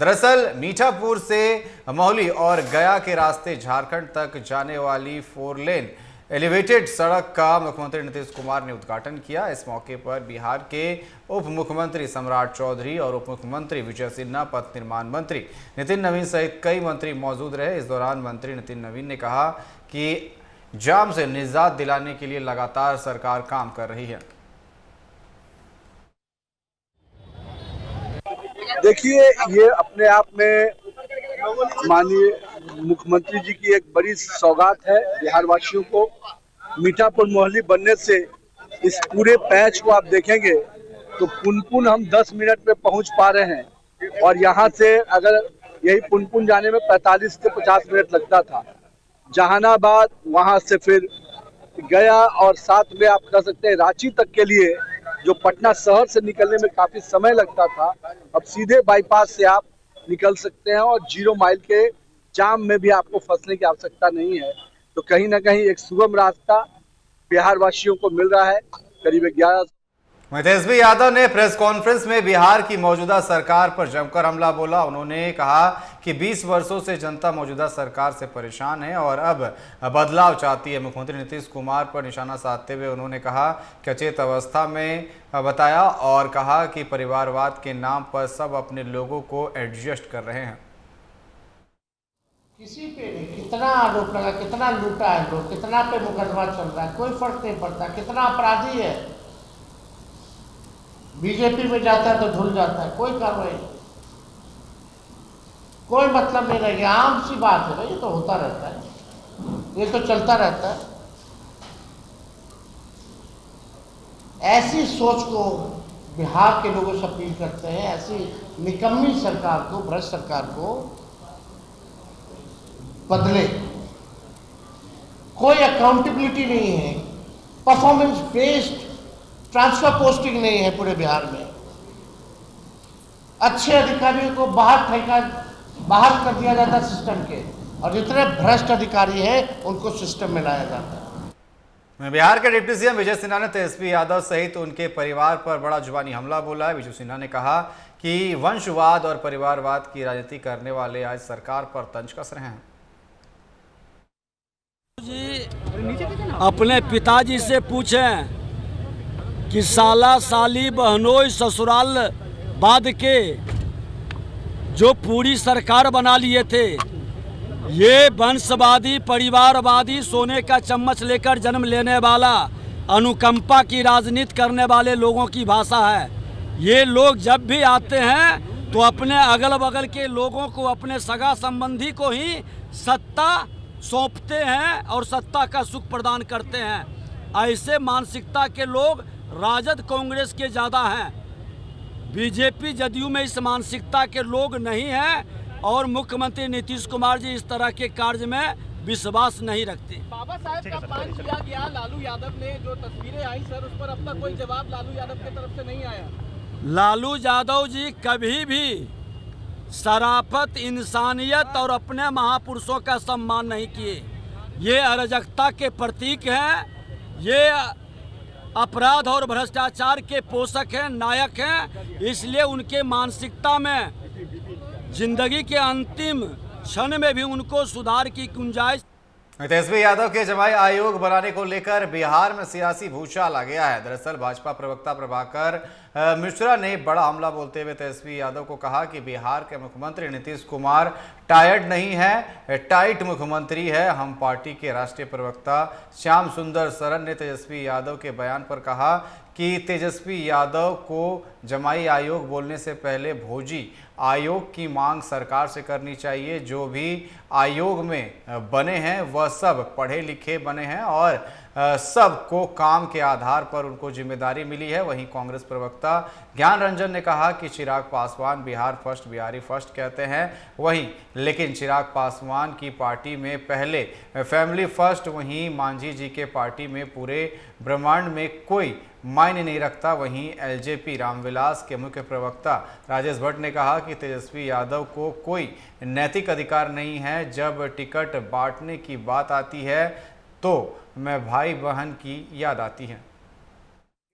दरअसल मीठापुर से मौली और गया के रास्ते झारखंड तक जाने वाली 4 लेन एलिवेटेड सड़क का मुख्यमंत्री नीतीश कुमार ने उद्घाटन किया। इस मौके पर बिहार के उप मुख्यमंत्री सम्राट चौधरी और उप मुख्यमंत्री विजय सिन्हा, पथ निर्माण मंत्री नितिन नवीन सहित कई मंत्री मौजूद रहे। इस दौरान मंत्री नितिन नवीन ने कहा कि जाम से निजात दिलाने के लिए लगातार सरकार काम कर रही है। देखिए, ये अपने आप में माननीय मुख्यमंत्री जी की एक बड़ी सौगात है बिहार वासियों को। मीठापुर मोहली बनने से इस पूरे पैच को आप देखेंगे तो पुनपुन हम 10 मिनट में पहुंच पा रहे हैं, और यहाँ से अगर यही पुनपुन जाने में 45 से 50 मिनट लगता था। जहानाबाद, वहाँ से फिर गया, और साथ में आप कह सकते हैं रांची तक के लिए जो पटना शहर से निकलने में काफी समय लगता था, अब सीधे बाईपास से आप निकल सकते हैं और 0 माइल के जाम में भी आपको फंसने की आवश्यकता नहीं है। तो कहीं ना कहीं एक सुगम रास्ता बिहार वासियों को मिल रहा है। करीब 11 तेजस्वी यादव ने प्रेस कॉन्फ्रेंस में बिहार की मौजूदा सरकार पर जमकर हमला बोला। उन्होंने कहा कि 20 वर्षों से जनता मौजूदा सरकार से परेशान है और अब बदलाव चाहती है। मुख्यमंत्री नीतीश कुमार पर निशाना साधते हुए उन्होंने कहा कि अचेत अवस्था में बताया और कहा कि परिवारवाद के नाम पर सब अपने लोगों को एडजस्ट कर रहे हैं। किसी पे नहीं, कितना आरोप लगा, कितना लूटा है लोग, कितना पे मुकदमा चल रहा है, कोई फर्क नहीं पड़ता। कितना अपराधी है, बीजेपी में जाता है तो धुल जाता है, कोई कार्रवाई नहीं, कोई मतलब नहीं रह गया। आम सी बात है भाई, ये तो होता रहता है, ये तो चलता रहता है। ऐसी सोच को बिहार के लोगों से अपील करते हैं, ऐसी निकम्मी सरकार को, भ्रष्ट सरकार को बदले। कोई अकाउंटेबिलिटी नहीं है, परफॉर्मेंस बेस्ड ट्रांसफर पोस्टिंग नहीं है पूरे बिहार में। अच्छे अधिकारियों को बाहर कर दिया जाता है सिस्टम के, और जितने भ्रष्ट अधिकारी हैं उनको सिस्टम में लाया जाता है। बिहार के डिप्टी सीएम विजय सिन्हा ने तेजस्वी यादव सहित उनके परिवार पर बड़ा जुबानी हमला बोला है। विजय सिन्हा ने कहा कि वंशवाद और परिवारवाद की राजनीति करने वाले आज सरकार पर तंज कस रहे हैं। अपने पिताजी से पूछें कि साला साली बहनोई ससुराल बाद के जो पूरी सरकार बना लिए थे, ये वंशवादी परिवारवादी सोने का चम्मच लेकर जन्म लेने वाला अनुकंपा की राजनीति करने वाले लोगों की भाषा है। ये लोग जब भी आते हैं तो अपने अगल बगल के लोगों को, अपने सगा संबंधी को ही सत्ता सौंपते हैं और सत्ता का सुख प्रदान करते हैं। ऐसे मानसिकता के लोग राजद कांग्रेस के ज़्यादा हैं। बीजेपी जदयू में इस मानसिकता के लोग नहीं हैं, और मुख्यमंत्री नीतीश कुमार जी इस तरह के कार्य में विश्वास नहीं रखते। बाबा साहब का अपमान किया गया, लालू यादव ने जो तस्वीरें आई सर, उस पर अब तक कोई जवाब लालू यादव की तरफ से नहीं आया। लालू यादव जी कभी भी शराफत, इंसानियत और अपने महापुरुषों का सम्मान नहीं किए। ये अराजकता के प्रतीक हैं, ये अपराध और भ्रष्टाचार के पोषक हैं, नायक हैं। इसलिए उनके मानसिकता में जिंदगी के अंतिम क्षण में भी उनको सुधार की गुंजाइश। तेजस्वी यादव के जमाई आयोग बनाने को लेकर बिहार में सियासी भूचाल आ गया है। दरअसल भाजपा प्रवक्ता प्रभाकर मिश्रा ने बड़ा हमला बोलते हुए तेजस्वी यादव को कहा कि बिहार के मुख्यमंत्री नीतीश कुमार टायर्ड नहीं है, टाइट मुख्यमंत्री है। हम पार्टी के राष्ट्रीय प्रवक्ता श्याम सुंदर सरन ने तेजस्वी यादव के बयान पर कहा कि तेजस्वी यादव को जमाई आयोग बोलने से पहले भोजी आयोग की मांग सरकार से करनी चाहिए। जो भी आयोग में बने हैं वह सब पढ़े लिखे बने हैं और सबको काम के आधार पर उनको जिम्मेदारी मिली है। वहीं कांग्रेस प्रवक्ता ज्ञान रंजन ने कहा कि चिराग पासवान बिहार फर्स्ट, बिहारी फर्स्ट कहते हैं वहीं, लेकिन चिराग पासवान की पार्टी में पहले फैमिली फर्स्ट, वहीं मांझी जी के पार्टी में पूरे ब्रह्मांड में कोई मायने नहीं रखता। वहीं एलजेपी रामविलास के मुख्य प्रवक्ता राजेश भट्ट ने कहा कि तेजस्वी यादव को कोई नैतिक अधिकार नहीं है। जब टिकट बांटने की बात आती है तो मैं भाई बहन की याद आती है।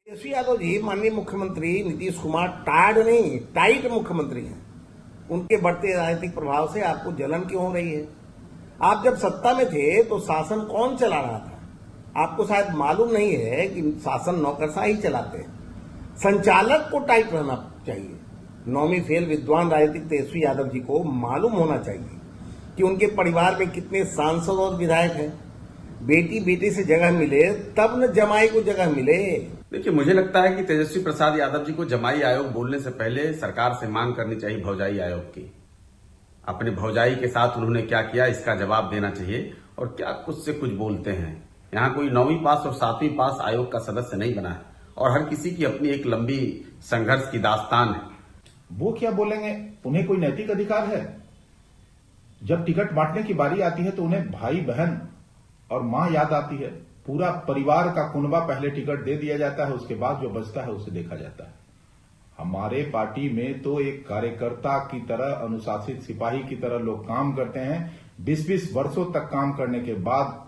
तेजस्वी यादव जी माननीय मुख्यमंत्री नीतीश कुमार टायर्ड नहीं, टाइट मुख्यमंत्री हैं। उनके बढ़ते राजनीतिक प्रभाव से आपको जलन क्यों हो रही है? आप जब सत्ता में थे तो शासन कौन चला रहा था? आपको शायद मालूम नहीं है कि शासन नौकरशाही ही चलाते हैं। संचालक को टाइट रहना चाहिए। नौवीं फेल विद्वान राजनीतिक तेजस्वी यादव जी को मालूम होना चाहिए कि उनके परिवार में कितने सांसद और विधायक हैं। बेटी बेटी से जगह मिले तब न जमाई को जगह मिले। देखिए, मुझे लगता है कि तेजस्वी प्रसाद यादव जी को जमाई आयोग बोलने से पहले सरकार से मांग करनी चाहिए भौजाई आयोग की। अपने भौजाई के साथ उन्होंने क्या किया इसका जवाब देना चाहिए। और क्या कुछ से कुछ बोलते हैं। यहाँ कोई 9वीं पास और 7वीं पास आयोग का सदस्य नहीं बना है और हर किसी की अपनी एक लंबी संघर्ष की दास्तान है। वो क्या बोलेंगे? उन्हें कोई नैतिक अधिकार है? जब टिकट बांटने की बारी आती है तो उन्हें भाई बहन और मां याद आती है। पूरा परिवार का कुनबा पहले टिकट दे दिया जाता है, उसके बाद जो बचता है उसे देखा जाता है। हमारे पार्टी में तो एक कार्यकर्ता की तरह, अनुशासित सिपाही की तरह लोग काम करते हैं। 20-20 वर्षों तक काम करने के बाद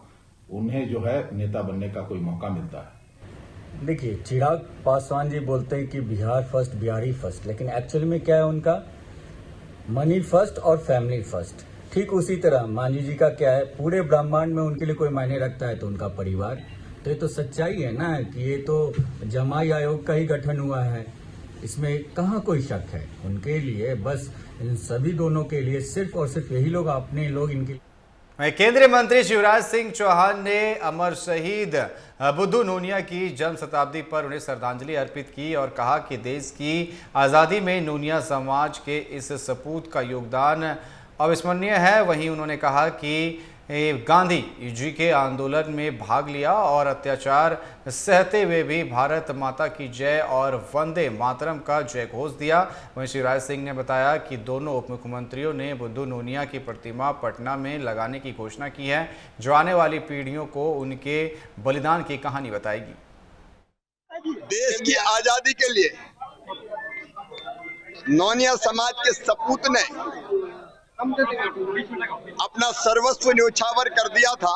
उन्हें जो है नेता बनने का कोई मौका मिलता है। देखिए, चिराग पासवान जी बोलते हैं कि बिहार फर्स्ट, बिहारी फर्स्ट, लेकिन एक्चुअली में क्या है उनका? मनी फर्स्ट और फैमिली फर्स्ट। ठीक उसी तरह मांझी जी का क्या है? पूरे ब्रह्मांड में उनके लिए कोई मायने रखता है तो उनका परिवार। तो ये तो सच्चाई है ना कि ये तो जमाई आयोग का ही गठन हुआ है, इसमें कहाँ कोई शक है। उनके लिए बस इन सभी दोनों के लिए सिर्फ और सिर्फ यही लोग अपने लोग इनके। केंद्रीय मंत्री शिवराज सिंह चौहान ने अमर शहीद बुद्धू नूनिया की जन्म शताब्दी पर उन्हें श्रद्धांजलि अर्पित की और कहा कि देश की आज़ादी में नूनिया समाज के इस सपूत का योगदान अविस्मरणीय है। वहीं उन्होंने कहा कि गांधी जी के आंदोलन में भाग लिया और अत्याचार सहते हुए भी भारत माता की जय और वंदे मातरम का जय घोष दिया। वहीं शिवराज सिंह ने बताया कि दोनों उप मुख्यमंत्रियों ने बुद्धू नूनिया की प्रतिमा पटना में लगाने की घोषणा की है, जो आने वाली पीढ़ियों को उनके बलिदान की कहानी बताएगी। देश की आजादी के लिए नौनिया समाज के सपूत ने अपना सर्वस्व न्योछावर कर दिया था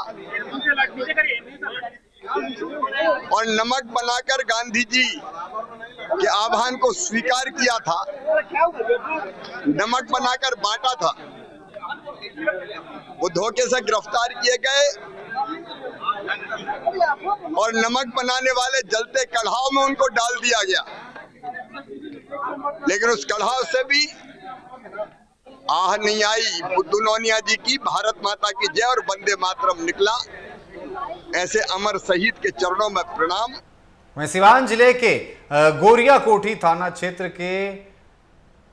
और नमक बनाकर गांधी जी के आह्वान को स्वीकार किया था, नमक बनाकर बांटा था। वो धोखे से गिरफ्तार किए गए और नमक बनाने वाले जलते कढ़ाव में उनको डाल दिया गया, लेकिन उस कढ़ाव से भी आह नहीं आई। बुद्धू नूनिया जी की भारत माता की जय और वंदे मातरम निकला। ऐसे अमर शहीद के चरणों में प्रणाम। वहीं सिवान जिले के गोरिया कोठी थाना क्षेत्र के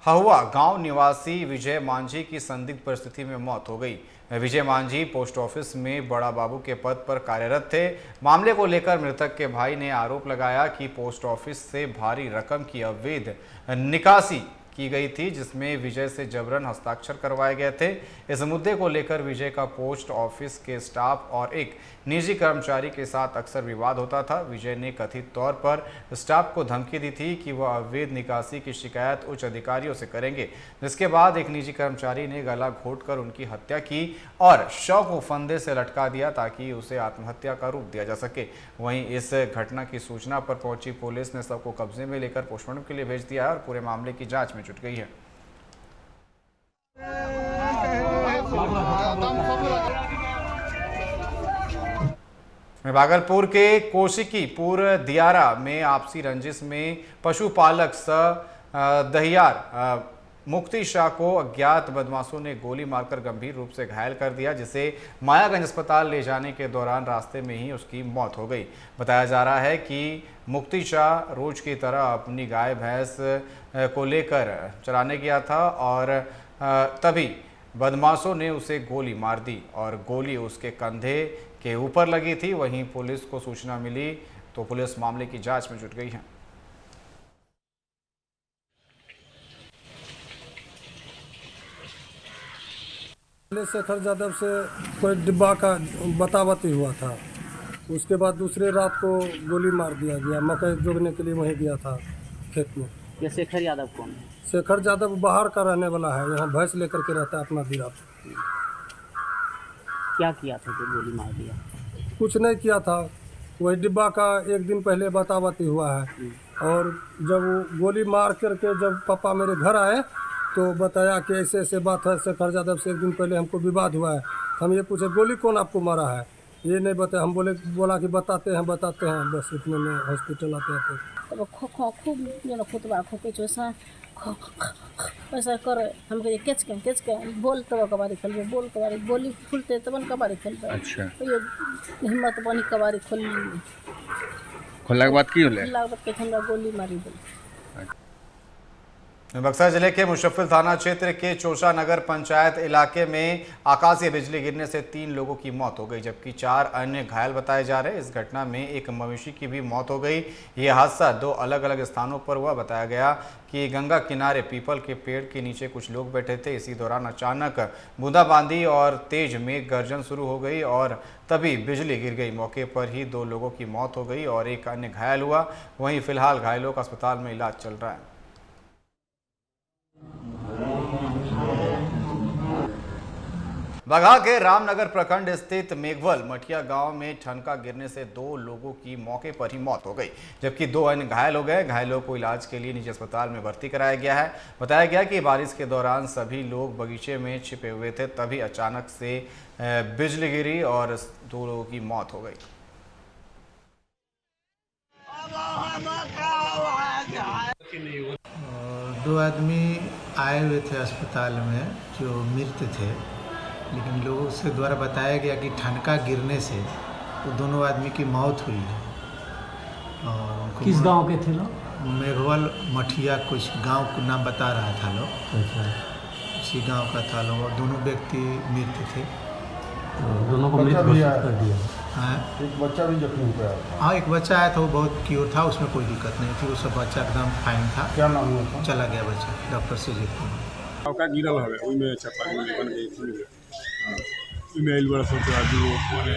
हहुआ गांव निवासी विजय मांझी की संदिग्ध परिस्थिति में मौत हो गई। विजय मांझी पोस्ट ऑफिस में बड़ा बाबू के पद पर कार्यरत थे। मामले को लेकर मृतक के भाई ने आरोप लगाया कि पोस्ट ऑफिस से भारी रकम की अवैध निकासी की गई थी, जिसमें विजय से जबरन हस्ताक्षर करवाए गए थे। इस मुद्दे को लेकर विजय का पोस्ट ऑफिस के स्टाफ और एक निजी कर्मचारी के साथ अक्सर विवाद होता था। विजय ने कथित तौर पर स्टाफ को धमकी दी थी कि वह अवैध निकासी की शिकायत उच्च अधिकारियों से करेंगे, जिसके बाद एक निजी कर्मचारी ने गला घोंटकर उनकी हत्या की और शव को फंदे से लटका दिया ताकि उसे आत्महत्या का रूप दिया जा सके। वहीं इस घटना की सूचना पर पहुंची पुलिस ने शव को कब्जे में लेकर पोस्टमार्टम के लिए भेज दिया है और पूरे मामले की जांच में जुट गई है। भागलपुर के कोशिकीपुर दियारा में आपसी रंजिश में पशुपालक दहियार मुक्ति शाह को अज्ञात बदमाशों ने गोली मारकर गंभीर रूप से घायल कर दिया, जिसे मायागंज अस्पताल ले जाने के दौरान रास्ते में ही उसकी मौत हो गई। बताया जा रहा है कि मुक्ति शाह रोज की तरह अपनी गाय भैंस को लेकर चराने गया था और तभी बदमाशों ने उसे गोली मार दी और गोली उसके कंधे के ऊपर लगी थी। वहीं पुलिस को सूचना मिली तो पुलिस मामले की जांच में जुट गई है। शेखर यादव से कोई डिब्बा का बतावती हुआ था, उसके बाद दूसरे रात को गोली मार दिया गया। मकई जोगने के लिए वहीं गया था खेत में। ये शेखर यादव कौन है? शेखर यादव बाहर का रहने वाला है, यहाँ भैंस लेकर के रहता है अपना दिरा। क्या किया था जो गोली मार दिया? कुछ नहीं किया था, वही डिब्बा का एक दिन पहले बतावती हुआ है। और जब वो गोली मार करके जब पापा मेरे घर आए तो तो बताया कि ऐसे ऐसे बात है, शेखर यादव से एक दिन पहले हमको विवाद हुआ है। हम ये पूछे गोली कौन आपको मारा है, ये नहीं बताया। हम बोला कि बताते हैं, बस इतने में हॉस्पिटल आते आते खूब खुतबा खोके वैसा वैसा करे। हम कहे केच के बोल तब कबाड़ी खोल बोल कबाड़ी गोली खुलते तब कबाड़ी खोल। अच्छा हिम्मत बनी कबाड़ी खोलने के बाद की होला गोली मारी बोली। बक्सर जिले के मुशफ्फिल थाना क्षेत्र के चोशा नगर पंचायत इलाके में आकाशीय बिजली गिरने से 3 लोगों की मौत हो गई, जबकि 4 अन्य घायल बताए जा रहे हैं। इस घटना में एक मवेशी की भी मौत हो गई। ये हादसा 2 अलग अलग स्थानों पर हुआ। बताया गया कि गंगा किनारे पीपल के पेड़ के नीचे कुछ लोग बैठे थे। इसी दौरान अचानक बूंदाबांदी और तेज मेघ गर्जन शुरू हो गई और तभी बिजली गिर गई। मौके पर ही 2 लोगों की मौत हो गई और एक अन्य घायल हुआ। वहीं फिलहाल घायलों का अस्पताल में इलाज चल रहा है। बगहा के रामनगर प्रखंड स्थित मेघवल मठिया गांव में ठनका गिरने से 2 लोगों की मौके पर ही मौत हो गई, जबकि 2 अन्य घायल हो गए। घायलों को इलाज के लिए निजी अस्पताल में भर्ती कराया गया है। बताया गया कि बारिश के दौरान सभी लोग बगीचे में छिपे हुए थे, तभी अचानक से बिजली गिरी और 2 लोगों की मौत हो गई। 2 आदमी आए हुए थे अस्पताल में जो मृत थे, लेकिन लोगों से द्वारा बताया गया कि ठनका गिरने से तो दोनों आदमी की मौत हुई है। और किस गांव के थे लोग? मेघवल मठिया कुछ गांव का नाम बता रहा था लोग। अच्छा। उसी गांव का था लोग और दोनों व्यक्ति मृत थे। दोनों को मृत घोषित कर दिया। हाँ, एक बच्चा भी जख्मी हुआ था। हाँ, एक बच्चा आया था, वो बहुत क्योर था, उसमें कोई दिक्कत नहीं थी। वो सब बच्चा एकदम फाइन था। क्या नाम हुआ था? चला गया बच्चा डॉक्टर से जीत का गिरल हवे ओइमे चपाटी में बन गई थी। इमे एल बड़ा सोच आदमी माने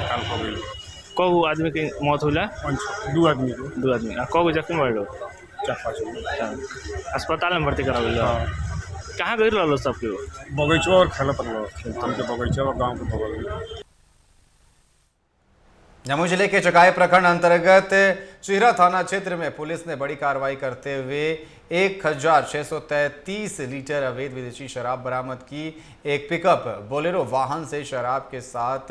काल हो गई। कौ आदमी की मौत होला? 2 आदमी को। 2 आदमी। आ कौ जख्मी भइलो? 4-5 अस्पताल में भर्ती करावेल। कहाँ गई रहलो सब के? बगीचा और खेलत रहलो, हम के बगीचा और गांव के बगल में। जमुई जिले के चकाई प्रखंड अंतर्गत चिहरा थाना क्षेत्र में पुलिस ने बड़ी कार्रवाई करते हुए 1633 लीटर अवैध विदेशी शराब बरामद की। एक पिकअप बोलेरो वाहन से शराब के साथ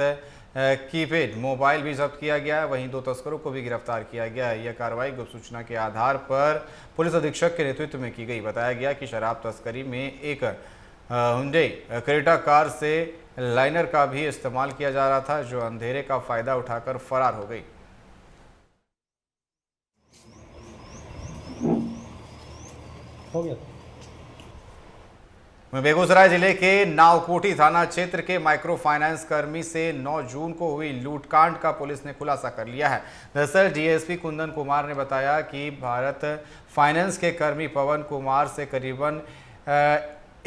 कीपैड मोबाइल भी जब्त किया गया है। वहीं 2 तस्करों को भी गिरफ्तार किया गया है। यह कार्रवाई गुप्त सूचना के आधार पर पुलिस अधीक्षक के नेतृत्व में की गई। बताया गया कि शराब तस्करी में एक हुंडई क्रेटा कार से लाइनर का भी इस्तेमाल किया जा रहा था, जो अंधेरे का फायदा उठाकर फरार हो गई। हो गया। बेगूसराय जिले के नावकोठी थाना क्षेत्र के माइक्रो फाइनेंस कर्मी से 9 जून को हुई लूटकांड का पुलिस ने खुलासा कर लिया है। दरअसल डीएसपी कुंदन कुमार ने बताया कि भारत फाइनेंस के कर्मी पवन कुमार से करीबन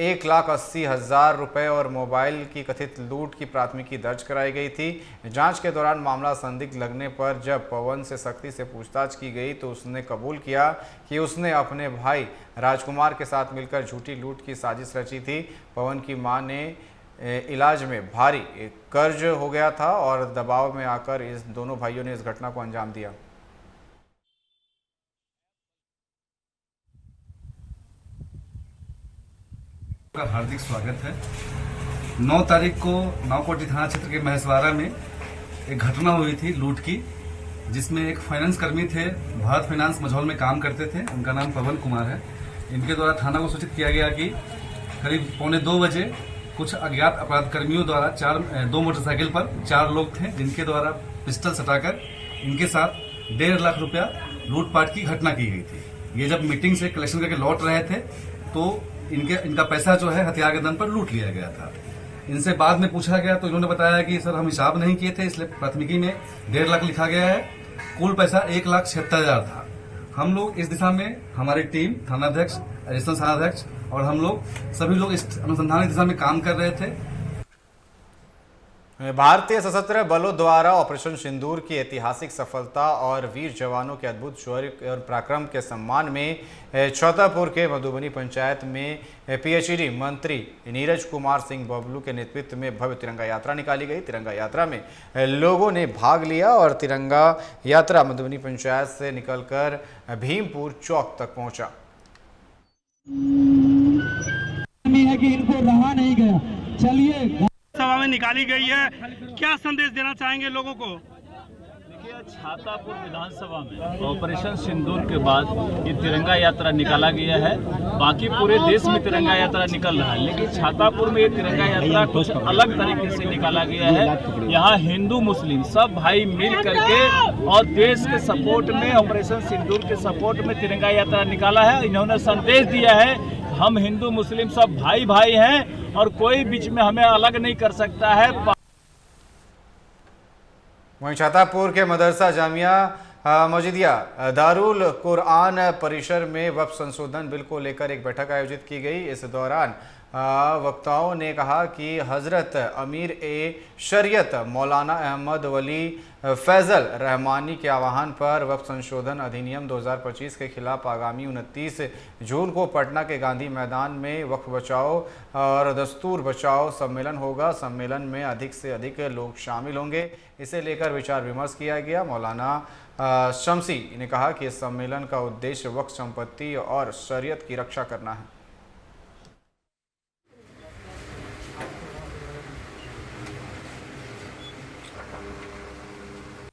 1,80,000 रुपये और मोबाइल की कथित लूट की प्राथमिकी दर्ज कराई गई थी। जांच के दौरान मामला संदिग्ध लगने पर जब पवन से सख्ती से पूछताछ की गई तो उसने कबूल किया कि उसने अपने भाई राजकुमार के साथ मिलकर झूठी लूट की साजिश रची थी। पवन की मां ने इलाज में भारी कर्ज हो गया था और दबाव में आकर इस दोनों भाइयों ने इस घटना को अंजाम दिया। का हार्दिक स्वागत है। 9 तारीख को नावकोठी थाना क्षेत्र के महेशवाड़ा में एक घटना हुई थी लूट की, जिसमें एक फाइनेंस कर्मी थे, भारत फाइनेंस मझौल में काम करते थे। उनका नाम पवन कुमार है। इनके द्वारा थाना को सूचित किया गया कि करीब 1:45 बजे कुछ अज्ञात अपराध कर्मियों द्वारा 2 मोटरसाइकिल पर 4 लोग थे, जिनके द्वारा पिस्टल सटाकर इनके साथ 1.5 लाख रुपया लूटपाट की घटना की गई थी। ये जब मीटिंग से कलेक्शन करके लौट रहे थे तो इनका पैसा जो है हथियार के दम पर लूट लिया गया था। इनसे बाद में पूछा गया तो इन्होंने बताया कि सर हम हिसाब नहीं किए थे, इसलिए प्राथमिकी में 1.5 लाख लिखा गया है। कुल पैसा 1,76,000 था। हम लोग इस दिशा में हमारी टीम, थानाध्यक्ष, एडिशनल थानाध्यक्ष और हम लोग सभी लोग इस अनुसंधान की दिशा में काम कर रहे थे। भारतीय सशस्त्र बलों द्वारा ऑपरेशन सिंदूर की ऐतिहासिक सफलता और वीर जवानों के अद्भुत शौर्य और पराक्रम के सम्मान में छतरपुर के मधुबनी पंचायत में पीएचईडी मंत्री नीरज कुमार सिंह बबलू के नेतृत्व में भव्य तिरंगा यात्रा निकाली गई। तिरंगा यात्रा में लोगों ने भाग लिया और तिरंगा यात्रा मधुबनी पंचायत से निकलकर भीमपुर चौक तक पहुंचा। चलिए सभा में निकाली गई है, क्या संदेश देना चाहेंगे लोगों को? छातापुर विधानसभा में ऑपरेशन सिंदूर के बाद ये तिरंगा यात्रा निकाला गया है। बाकी पूरे देश में तिरंगा यात्रा निकल रहा है, लेकिन छातापुर में ये तिरंगा यात्रा कुछ अलग तरीके से निकाला गया है। यहाँ हिंदू मुस्लिम सब भाई मिल करके और देश के सपोर्ट में, ऑपरेशन सिंदूर के सपोर्ट में तिरंगा यात्रा निकाला है। इन्होंने संदेश दिया है हम हिंदू मुस्लिम सब भाई भाई हैं और कोई बीच में हमें अलग नहीं कर सकता है। वहीं छातापुर के मदरसा जामिया मस्जिदिया दारुल कुरआन परिसर में वक्फ संशोधन बिल को लेकर एक बैठक आयोजित की गई। इस दौरान वक्ताओं ने कहा कि हज़रत अमीर ए शरीयत मौलाना अहमद वली फैज़ल रहमानी के आह्वान पर वक्फ संशोधन अधिनियम 2025 के खिलाफ आगामी 29 जून को पटना के गांधी मैदान में वक्फ बचाओ और दस्तूर बचाओ सम्मेलन होगा। सम्मेलन में अधिक से अधिक लोग शामिल होंगे, इसे लेकर विचार विमर्श किया गया। मौलाना शमसी ने कहा कि इस सम्मेलन का उद्देश्य वक्फ संपत्ति और शरीयत की रक्षा करना है।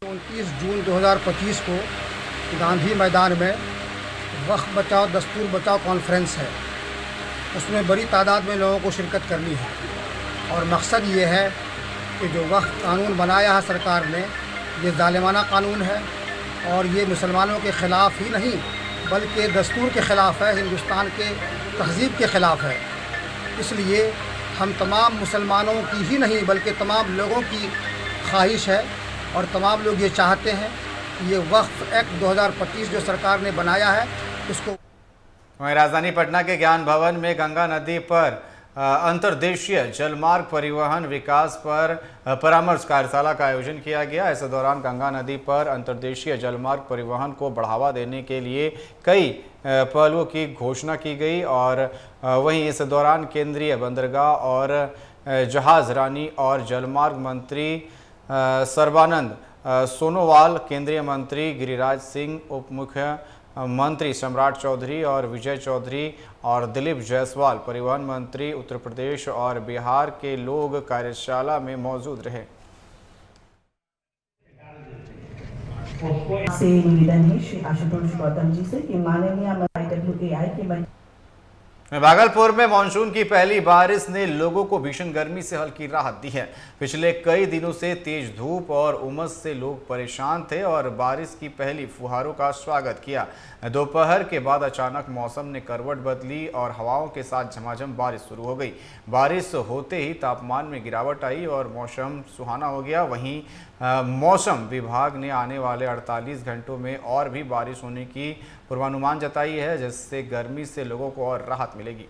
29 जून 2025 को गांधी मैदान में वक्फ बचाओ दस्तूर बचाओ कॉन्फ्रेंस है। उसमें बड़ी तादाद में लोगों को शिरकत करनी है और मकसद ये है कि जो वक्फ कानून बनाया है सरकार ने, ये जालिमाना कानून है और ये मुसलमानों के ख़िलाफ़ ही नहीं बल्कि दस्तूर के ख़िलाफ़ है, हिंदुस्तान के तहज़ीब के ख़िलाफ़ है। इसलिए हम तमाम मुसलमानों की ही नहीं बल्कि तमाम लोगों की ख्वाहिश है और तमाम लोग ये चाहते हैं कि ये वक्फ एक्ट 2025 जो सरकार ने बनाया है उसको। वहीं राजधानी पटना के ज्ञान भवन में गंगा नदी पर अंतर्देशीय जलमार्ग परिवहन विकास पर परामर्श कार्यशाला का आयोजन किया गया। इस दौरान गंगा नदी पर अंतर्देशीय जलमार्ग परिवहन को बढ़ावा देने के लिए कई पहलुओं की घोषणा की गई और वहीं इस दौरान केंद्रीय बंदरगाह और जहाज रानी और जलमार्ग मंत्री सर्बानंद सोनोवाल, केंद्रीय मंत्री गिरिराज सिंह, उप मुख्यमंत्री सम्राट चौधरी और विजय चौधरी और दिलीप जायसवाल, परिवहन मंत्री उत्तर प्रदेश और बिहार के लोग कार्यशाला में मौजूद रहे। से निवेदन है श्री आशुतोष गौतम जी से कि माननीय IWAI के भागलपुर में मानसून की पहली बारिश ने लोगों को भीषण गर्मी से हल्की राहत दी है। पिछले कई दिनों से तेज धूप और उमस से लोग परेशान थे और बारिश की पहली फुहारों का स्वागत किया। दोपहर के बाद अचानक मौसम ने करवट बदली और हवाओं के साथ झमाझम बारिश शुरू हो गई। बारिश होते ही तापमान में गिरावट आई और मौसम सुहाना हो गया। वहीं मौसम विभाग ने आने वाले 48 घंटों में और भी बारिश होने की पूर्वानुमान जताई है, जिससे गर्मी से लोगों को और राहत मिलेगी।